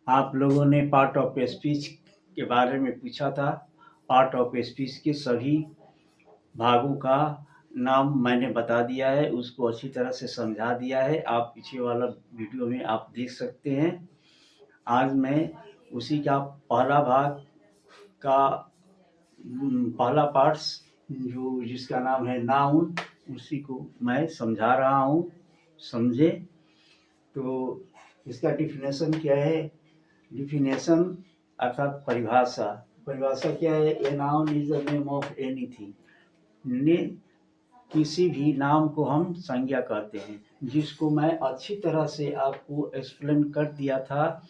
आप लोगों ने पार्ट ऑफ स्पीच के बारे में पूछा था। पार्ट ऑफ स्पीच के सभी भागों का नाम मैंने बता दिया है, उसको अच्छी तरह से समझा दिया है। आप पीछे वाला वीडियो में आप देख सकते हैं। आज मैं उसी का पहला भाग का पहला पार्ट्स जो जिसका नाम है नाउन, उसी को मैं समझा रहा हूँ। समझे? तो इसका डिफिनेशन क्या है? डिफिनेशन अर्थात परिभाषा। परिभाषा क्या है? A noun is the name of anything. ने किसी भी नाम को हम संज्ञा कहते हैं, जिसको मैं अच्छी तरह से आपको एक्सप्लेन कर दिया था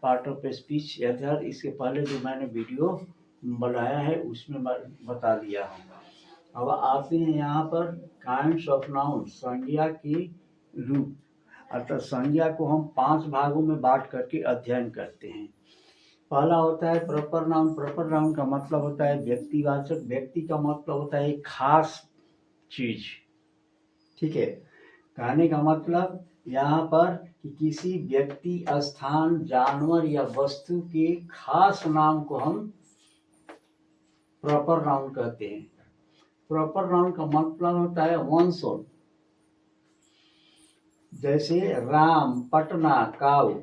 पार्ट ऑफ स्पीच। याद, इसके पहले जो मैंने वीडियो बनाया है उसमें बता दिया हूँ। अब आते हैं यहाँ पर काइंड्स ऑफ नाउन, संज्ञा के रूप। अर्थात संज्ञा को हम 5 भागों में बांट करके अध्ययन करते हैं। पहला होता है प्रॉपर नाउन। प्रॉपर नाउन का मतलब होता है व्यक्तिवाचक। व्यक्ति का मतलब होता है खास चीज। ठीक है, कहने का मतलब यहाँ पर कि किसी व्यक्ति, स्थान, जानवर या वस्तु के खास नाम को हम प्रॉपर नाउन कहते हैं। प्रॉपर नाउन का मतलब होता है वन सोल। जैसे राम, पटना, काऊ।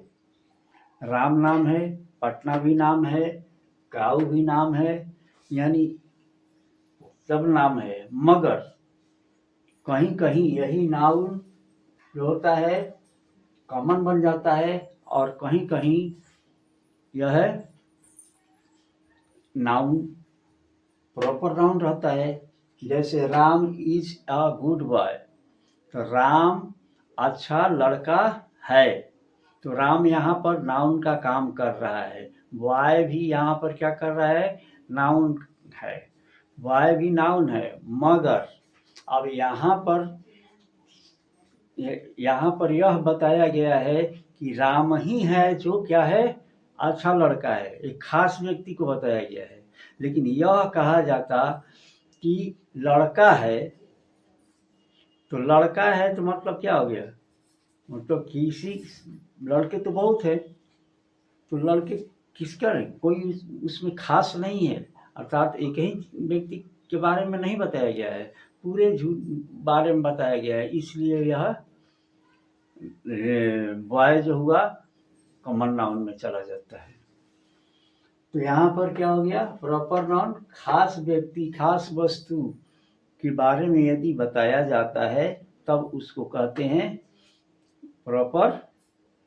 राम नाम है, पटना भी नाम है, काऊ भी नाम है, यानी सब नाम है। मगर कहीं कहीं यही नाउन जो होता है कॉमन बन जाता है, और कहीं कहीं यह नाउन प्रॉपर नाउन रहता है। जैसे Ram is a good boy, तो राम अच्छा लड़का है। तो राम यहाँ पर नाउन का काम कर रहा है। बॉय भी यहाँ पर क्या कर रहा है? नाउन है। बॉय भी नाउन है। मगर अब यहाँ पर यह बताया गया है कि राम ही है जो क्या है? अच्छा लड़का है। एक खास व्यक्ति को बताया गया है। लेकिन यह कहा जाता कि लड़का है, तो लड़का है तो मतलब क्या हो गया? मतलब किसी लड़के तो बहुत है, तो लड़के किसका है? कोई उसमें खास नहीं है। अर्थात एक ही व्यक्ति के बारे में नहीं बताया गया है, पूरे बारे में बताया गया है। इसलिए यह बॉय जो हुआ कॉमन नाउन में चला जाता है। तो यहाँ पर क्या हो गया? प्रॉपर नाउन खास व्यक्ति, खास वस्तु के बारे में यदि बताया जाता है तब उसको कहते हैं प्रॉपर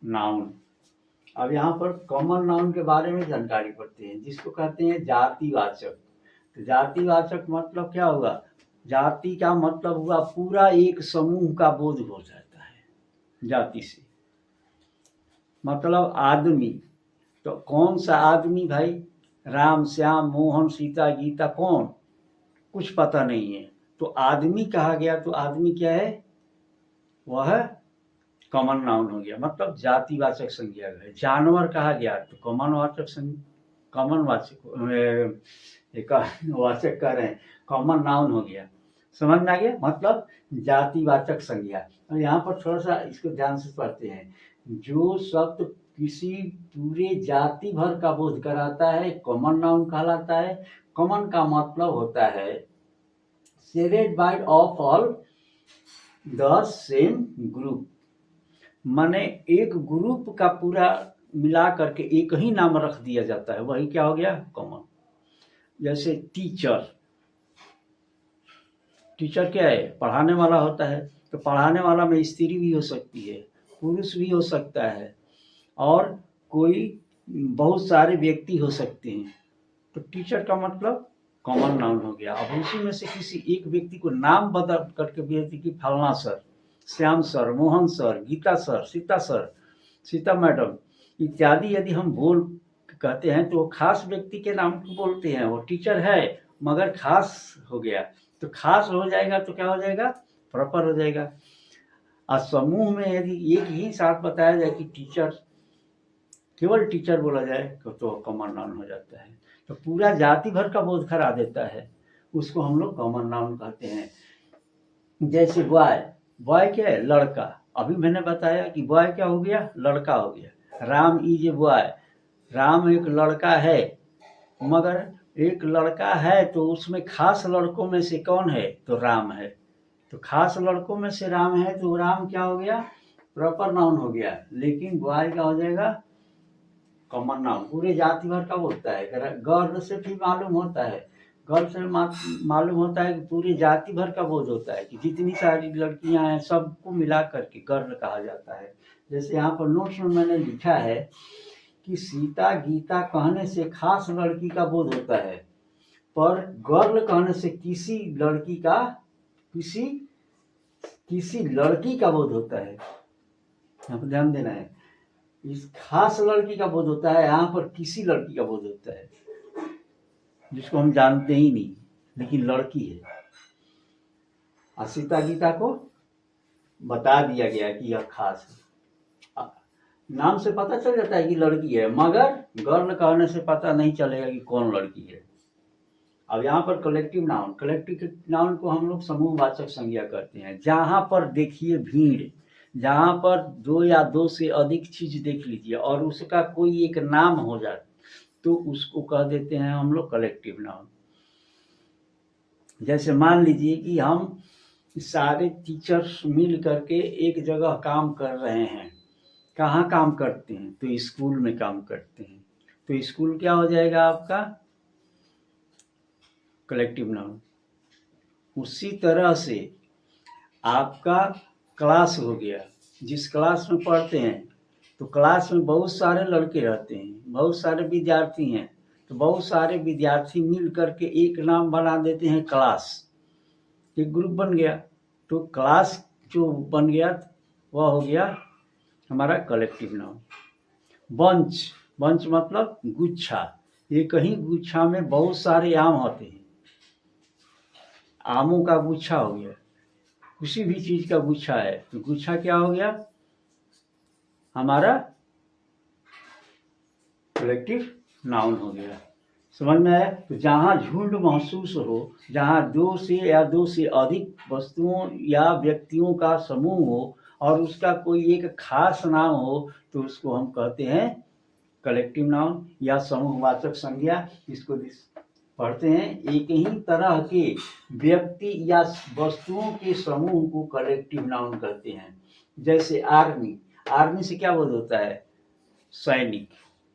नाउन। अब यहाँ पर कॉमन नाउन के बारे में जानकारी पढ़ते हैं, जिसको कहते हैं जातिवाचक। तो जातिवाचक मतलब क्या होगा? जाति का मतलब हुआ पूरा एक समूह का बोध हो जाता है जाति से। मतलब आदमी, तो कौन सा आदमी भाई? राम, श्याम, मोहन, सीता, गीता, कौन? कुछ पता नहीं है। तो आदमी कहा गया, तो आदमी क्या है? वह कॉमन नाउन हो गया, मतलब जातिवाचक संज्ञा है। जानवर कहा गया तो कॉमन वाचक कह रहे हैं, कॉमन नाउन हो गया। समझ में आ गया? मतलब जातिवाचक संज्ञा। और यहाँ पर थोड़ा सा इसको ध्यान से पढ़ते हैं। जो शब्द किसी पूरे जाति भर का बोध कराता है कॉमन नाउन कहलाता है। कॉमन का मतलब होता है shared by of all the same group. माने एक ग्रुप का पूरा मिला करके एक ही नाम रख दिया जाता है, वही क्या हो गया? कॉमन। जैसे टीचर। टीचर क्या है? पढ़ाने वाला होता है। तो पढ़ाने वाला में स्त्री भी हो सकती है, पुरुष भी हो सकता है, और कोई बहुत सारे व्यक्ति हो सकते हैं। तो टीचर का मतलब कॉमन नाउन हो गया। अब उसी में से किसी एक व्यक्ति को नाम बदल करके भी कि फलना sir, Shyam sir, Mohan sir, Geeta sir, Sita madam इत्यादि यदि हम बोल कहते हैं तो वो खास व्यक्ति के नाम को बोलते हैं। वो टीचर है मगर खास हो गया, तो खास हो जाएगा तो क्या हो जाएगा? प्रॉपर हो जाएगा। और समूह में यदि एक ही साथ बताया जाए कि टीचर, केवल टीचर बोला जाए तो कॉमन नाउन हो जाता है। तो पूरा जाति भर का बोध करा देता है, उसको हम लोग कॉमन नाउन कहते हैं। जैसे बॉय, बॉय क्या है? लड़का। अभी मैंने बताया कि बॉय क्या हो गया? लड़का हो गया। Ram is a boy, Ram एक लड़का है, मगर एक लड़का है तो उसमें खास लड़कों में से कौन है? तो राम है। तो खास लड़कों में से राम है तो राम क्या हो गया? प्रॉपर नाउन हो गया। लेकिन बॉय क्या हो जाएगा? Common noun. पूरे जाति भर का होता है। गर्ल से भी मालूम होता है, गर्ल से मालूम होता है कि पूरी जाति भर का बोध होता है कि जितनी सारी लड़कियां हैं सबको मिला करके गर्ल कहा जाता है। जैसे यहाँ पर नोट्स में मैंने लिखा है कि सीता गीता कहने से खास लड़की का बोध होता है, पर गर्ल कहने से किसी लड़की का बोध होता है। यहाँ पर ध्यान देना है, इस खास लड़की का बोध होता है, यहाँ पर किसी लड़की का बोध होता है जिसको हम जानते ही नहीं, लेकिन लड़की है। और सीता गीता को बता दिया गया कि यह खास है। नाम से पता चल जाता है कि लड़की है, मगर गर्ल कहने से पता नहीं चलेगा कि कौन लड़की है। अब यहाँ पर कलेक्टिव नाउन को हम लोग समूहवाचक संज्ञा करते हैं। जहाँ पर देखिए भीड़, जहाँ पर दो या दो से अधिक चीज देख लीजिए और उसका कोई एक नाम हो जाए तो उसको कह देते हैं हम लोग कलेक्टिव नाउन। जैसे मान लीजिए कि हम सारे टीचर्स मिल करके एक जगह काम कर रहे हैं। कहाँ काम करते हैं? तो स्कूल में काम करते हैं। तो स्कूल क्या हो जाएगा आपका? Collective noun. उसी तरह से आपका क्लास हो गया। जिस क्लास में पढ़ते हैं तो क्लास में बहुत सारे लड़के रहते हैं, बहुत सारे विद्यार्थी हैं, तो बहुत सारे विद्यार्थी मिल करके एक नाम बना देते हैं क्लास। एक ग्रुप बन गया, तो क्लास जो बन गया वह हो गया हमारा कलेक्टिव नाउन। बंच मतलब गुच्छा। एक ही गुच्छा में बहुत सारे आम होते हैं, आमों का गुच्छा हो गया। किसी भी चीज का गुच्छा है तो गुच्छा क्या हो गया? हमारा कलेक्टिव नाउन हो गया। समझ में आया? तो जहाँ झुंड महसूस हो, जहाँ दो से अधिक वस्तुओं या व्यक्तियों का समूह हो और उसका कोई एक खास नाम हो तो उसको हम कहते हैं कलेक्टिव नाउन या समूहवाचक संज्ञा। इसको पढ़ते हैं। एक ही तरह के व्यक्ति या वस्तुओं के समूह को कलेक्टिव नाउन कहते हैं। जैसे आर्मी से क्या बोध होता है? सैनिक।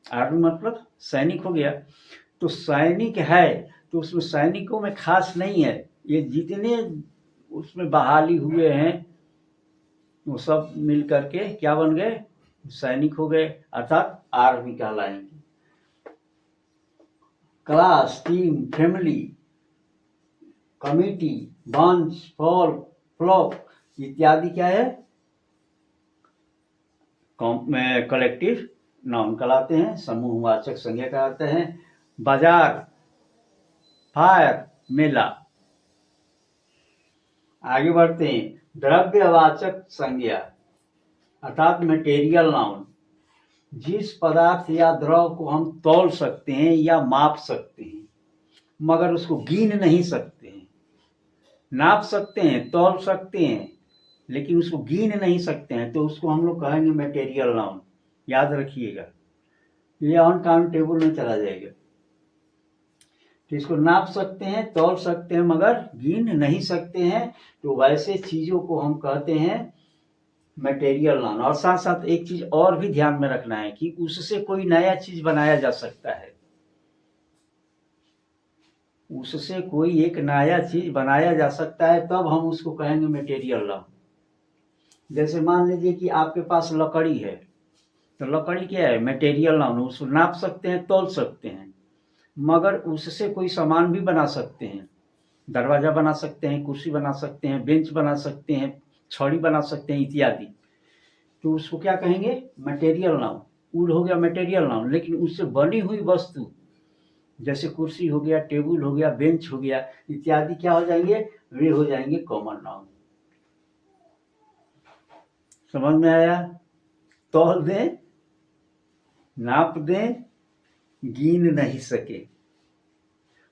आर्मी मतलब सैनिक हो गया। तो सैनिक है तो उसमें सैनिकों में खास नहीं है, ये जितने उसमें बहाली हुए हैं वो सब मिल करके क्या बन गए? सैनिक हो गए, अर्थात आर्मी कहलाएंगे। Class, team, family, committee, bunch, flock इत्यादि क्या है? कलेक्टिव नाउन कहलाते हैं, समूहवाचक संज्ञा कहलाते हैं। बाजार, फायर, मेला। आगे बढ़ते हैं। द्रव्यवाचक संज्ञा अर्थात मटेरियल नाउन। जिस पदार्थ या द्रव को हम तौल सकते हैं या माप सकते हैं मगर उसको गिन नहीं सकते हैं। नाप सकते हैं, तौल सकते हैं, लेकिन उसको गिन नहीं सकते हैं तो उसको हम लोग कहेंगे मटेरियल नाउन। याद रखिएगा, ये अनकाउंटेबल में चला जाएगा। तो इसको नाप सकते हैं, तौल सकते हैं मगर गिन नहीं सकते हैं, तो वैसे चीजों को हम कहते हैं मटेरियल नाउन। और साथ साथ एक चीज और भी ध्यान में रखना है कि उससे कोई नया चीज बनाया जा सकता है। उससे कोई एक नया चीज बनाया जा सकता है तब हम उसको कहेंगे मटेरियल नाउन। जैसे मान लीजिए कि आपके पास लकड़ी है तो लकड़ी क्या है? Material noun. उसको नाप सकते हैं, तौल सकते हैं, मगर उससे कोई सामान भी बना सकते हैं। दरवाजा बना सकते हैं, कुर्सी बना सकते हैं, बेंच बना सकते हैं, छड़ी बना सकते हैं इत्यादि। तो उसको क्या कहेंगे? Material noun. वुड हो गया मटेरियल नाउन। लेकिन उससे बनी हुई वस्तु जैसे कुर्सी हो गया, टेबल हो गया, बेंच हो गया इत्यादि क्या हो जाएंगे? वे हो जाएंगे कॉमन नाउन। समझ में आया? तौल दें, नाप दें, गिन नहीं सके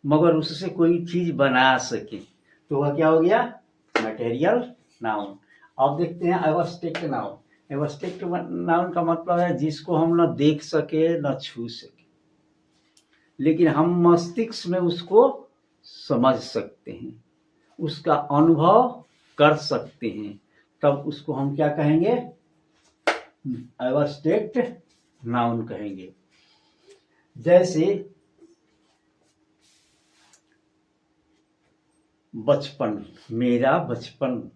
मगर उससे कोई चीज बना सके तो वह क्या हो गया? Material noun. अब देखते हैं अब्स्ट्रैक्ट नाउन एब्स्ट्रैक्ट नाउन का मतलब है जिसको हम न देख सके न छू सके, लेकिन हम मस्तिष्क में उसको समझ सकते हैं, उसका अनुभव कर सकते हैं, तब उसको हम क्या कहेंगे? एब्स्ट्रैक्ट नाउन कहेंगे। जैसे बचपन, मेरा बचपन,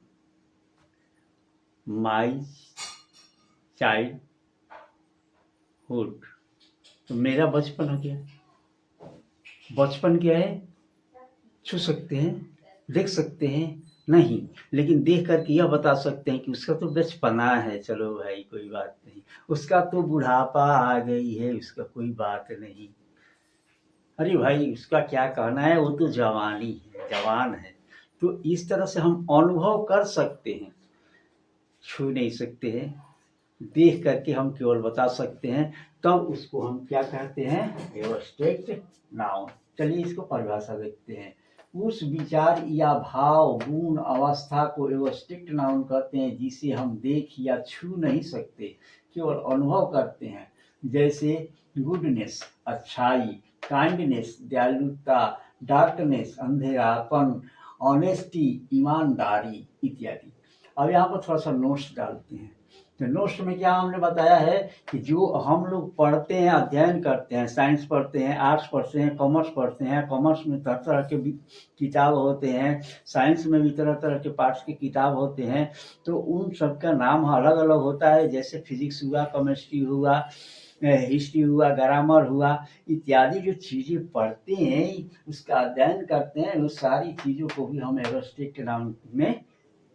माई चाइल्डहुड, तो मेरा बचपन हो गया। बचपन क्या है? छू सकते हैं, देख सकते हैं नहीं, लेकिन देख करके यह बता सकते हैं कि उसका तो बचपना है, चलो भाई कोई बात नहीं, उसका तो बुढ़ापा आ गई है, उसका कोई बात नहीं, अरे भाई उसका क्या कहना है, वो तो जवानी है, जवान है। तो इस तरह से हम अनुभव कर सकते हैं, छू नहीं सकते हैं, देख करके हम केवल बता सकते हैं, तब उसको हम क्या कहते हैं? Abstract noun. चलिए इसको परिभाषा देखते हैं। उस विचार या भाव, गुण, अवस्था को एब्स्ट्रैक्ट नाउन कहते हैं जिसे हम देख या छू नहीं सकते, केवल अनुभव करते हैं। जैसे गुडनेस, अच्छाई, काइंडनेस, दयालुता, डार्कनेस, अंधेरापन, ऑनेस्टी, ईमानदारी इत्यादि। अब यहाँ पर थोड़ा सा नोट्स डालते हैं। तो नोट्स में क्या हमने बताया है कि जो हम लोग पढ़ते हैं, अध्ययन करते हैं, साइंस पढ़ते हैं, आर्ट्स पढ़ते हैं, कॉमर्स पढ़ते हैं, कॉमर्स में तरह तरह के भी किताब होते हैं, साइंस में भी तरह तरह के पार्ट्स की किताब होते हैं, तो उन सब का नाम अलग अलग होता है। जैसे फिजिक्स हुआ, केमिस्ट्री हुआ, हिस्ट्री हुआ, ग्रामर हुआ इत्यादि जो चीज़ें पढ़ते हैं, उसका अध्ययन करते हैं, वो सारी चीज़ों को भी हम एब्स्ट्रैक्ट नाउन में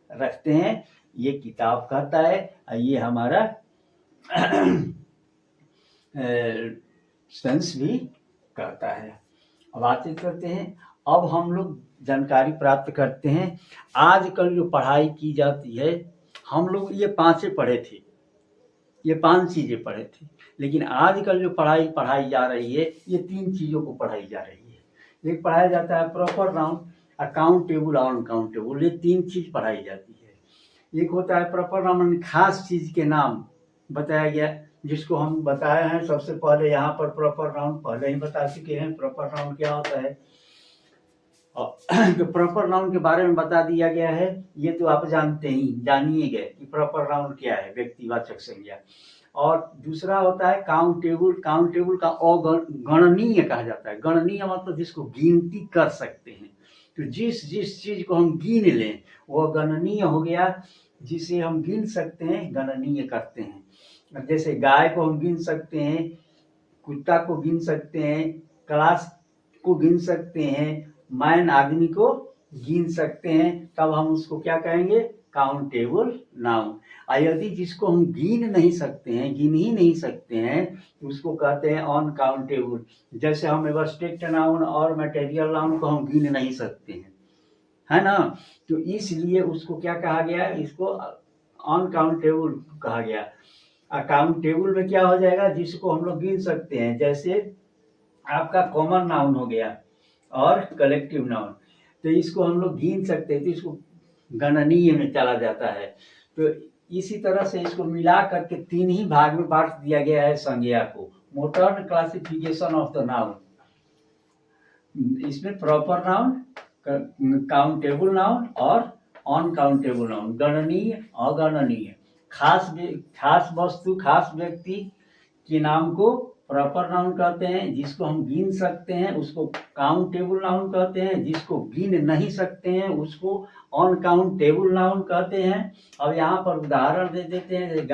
रखते हैं। ये किताब कहता है, ये हमारा सेंस भी कहता है। अब बातचीत करते हैं। अब हम लोग जानकारी प्राप्त करते हैं। आजकल जो पढ़ाई की जाती है, हम लोग ये पांचें पढ़े थे, ये 5 चीज़ें पढ़े थे, लेकिन आजकल जो पढ़ाई जा रही है, ये 3 चीज़ों को पढ़ाई जा रही है। एक पढ़ाया जाता है प्रॉपर नाउन, अकाउंटेबल और अनकाउंटेबल, ये 3 चीज़ पढ़ाई जाती है। एक होता है प्रॉपर नाउन, खास चीज़ के नाम बताया गया, जिसको हम बताए हैं सबसे पहले यहाँ पर। प्रॉपर नाउन पहले ही बता चुके हैं, प्रॉपर नाउन क्या होता है। तो प्रॉपर नाउन के बारे में बता दिया गया है, ये तो आप जानिए गए कि प्रॉपर नाउन क्या है, व्यक्तिवाचक संज्ञा। और दूसरा होता है काउंटेबल। काउंटेबल का गणनीय कहा जाता है। गणनीय मतलब जिसको गिनती कर सकते हैं। तो जिस चीज को हम गिन लें वह गणनीय हो गया। जिसे हम गिन सकते हैं गणनीय करते हैं। जैसे गाय को हम गिन सकते हैं, कुत्ता को गिन सकते हैं, क्लास को गिन सकते हैं, मैन आदमी को गिन सकते हैं, तब हम उसको क्या कहेंगे? Countable noun. यदि जिसको हम गिन नहीं सकते हैं, गिन ही नहीं सकते हैं, तो उसको कहते हैं अनकाउंटेबल। जैसे हम एब्स्ट्रैक्ट नाउन और मटेरियल नाउन को हम गिन नहीं सकते हैं, है ना, तो इसलिए उसको क्या कहा गया? इसको अनकाउंटेबल कहा गया। अकाउंटेबल में क्या हो जाएगा? जिसको हम लोग गिन सकते हैं, जैसे आपका कॉमन नाउन हो गया और कलेक्टिव नाउन, तो इसको हम लोग गिन सकते हैं, तो इसको गणनीय में चला जाता है। तो इसी तरह से इसको मिला करके 3 ही भाग में बांट दिया गया है संज्ञा को। Modern classification of the noun, इसमें प्रॉपर नाउन, काउंटेबल नाउन और अनकाउंटेबल नाउन, गणनीय, अगणनीय। खास वस्तु, खास व्यक्ति के नाम को प्रॉपर नाउन कहते हैं। जिसको हम गिन सकते हैं उसको काउंटेबल नाउन कहते हैं। जिसको गिन नहीं सकते हैं उसको अनकाउंटेबल नाउन कहते हैं। अब यहाँ पर उदाहरण दे देते हैं।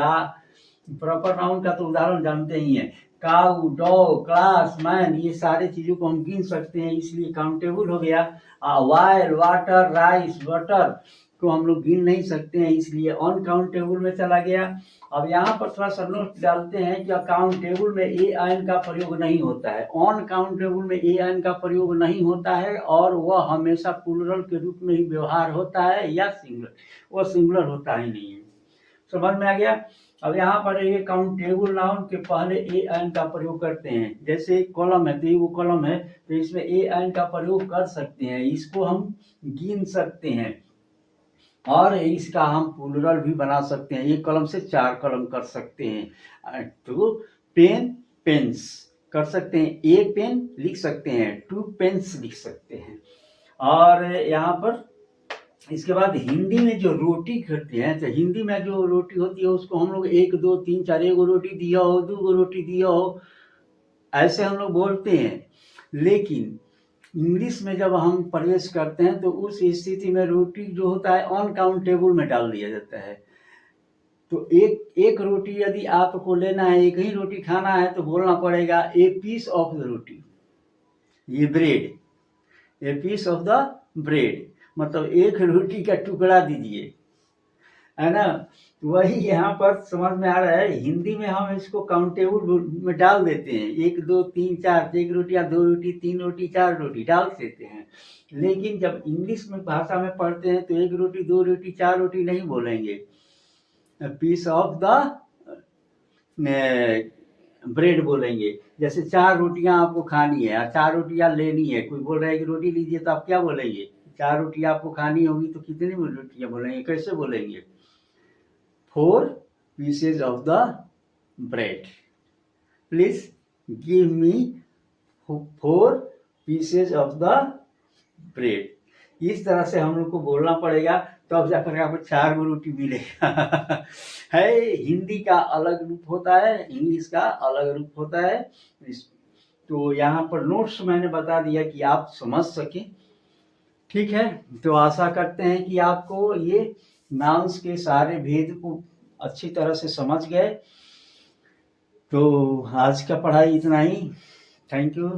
प्रॉपर नाउन का तो उदाहरण जानते ही हैं, काऊ, डॉग, क्लास, मैन, ये सारे चीजों को हम गिन सकते हैं, इसलिए काउंटेबल हो गया। वायर, वाटर, राइस, बटर को हम लोग गिन नहीं सकते हैं, इसलिए अनकाउंटेबल में चला गया। अब यहाँ पर थोड़ा सा नोट डालते हैं कि अकाउंटेबल में ए आयन का प्रयोग नहीं होता है, अनकाउंटेबल में ए आयन का प्रयोग नहीं होता है, और वह हमेशा प्लूरल के रूप में ही व्यवहार होता है या सिंगुलर, वह सिंगुलर होता ही नहीं है। समझ में आ गया? अब यहाँ पर ये काउंटेबल नाउन के पहले ए आयन का प्रयोग करते हैं। जैसे कॉलम है, तो ये वो कॉलम है, तो इसमें ए आयन का प्रयोग कर सकते हैं, इसको हम गिन सकते हैं। और इसका हम प्लूरल भी बना सकते हैं, एक कलम से 4 कलम कर सकते हैं। तो पेन पेन्स कर सकते हैं, ए पेन लिख सकते हैं, 2 पेन्स लिख सकते हैं। और यहाँ पर इसके बाद हिंदी में जो रोटी करते हैं, तो हिंदी में जो रोटी होती है उसको हम लोग 1 2 3 4, 1 रोटी दिया हो, 2 रोटी दिया हो, ऐसे हम लोग बोलते हैं। लेकिन इंग्लिश में जब हम प्रवेश करते हैं तो उस स्थिति में रोटी जो होता है अनकाउंटेबल में डाल दिया जाता है। तो एक रोटी यदि आपको लेना है, एक ही रोटी खाना है, तो बोलना पड़ेगा a piece of the roti, ये bread, a piece of the bread, मतलब एक रोटी का टुकड़ा दीजिए, है ना। वही यहाँ पर समझ में आ रहा है, हिंदी में हम इसको काउंटेबल में डाल देते हैं, 1 2 3 4, 1 रोटी या 2 रोटी, 3 रोटी, 4 रोटी डाल देते हैं। लेकिन जब इंग्लिश में भाषा में पढ़ते हैं तो 1 रोटी, 2 रोटी, 4 रोटी नहीं बोलेंगे, पीस ऑफ द ब्रेड बोलेंगे। जैसे 4 रोटियां आपको खानी है और 4 रोटियां लेनी है, कोई बोल रहा है कि रोटी लीजिए, तो आप क्या बोलेंगे? 4 रोटी आपको खानी होगी तो कितनी रोटियां बोलेंगे, कैसे बोलेंगे? 4 pieces of the bread, please give me 4 pieces of the bread। इस तरह से हम लोग को बोलना पड़ेगा, तब तो जाकर आपको 4 रोटी मिलेगा। है, हिंदी का अलग रूप होता है, इंग्लिश का अलग रूप होता है। तो यहाँ पर नोट्स मैंने बता दिया कि आप समझ सकें। ठीक है, तो आशा करते हैं कि आपको ये नाउन्स के सारे भेद को अच्छी तरह से समझ गए। तो आज का पढ़ाई इतना ही। Thank you.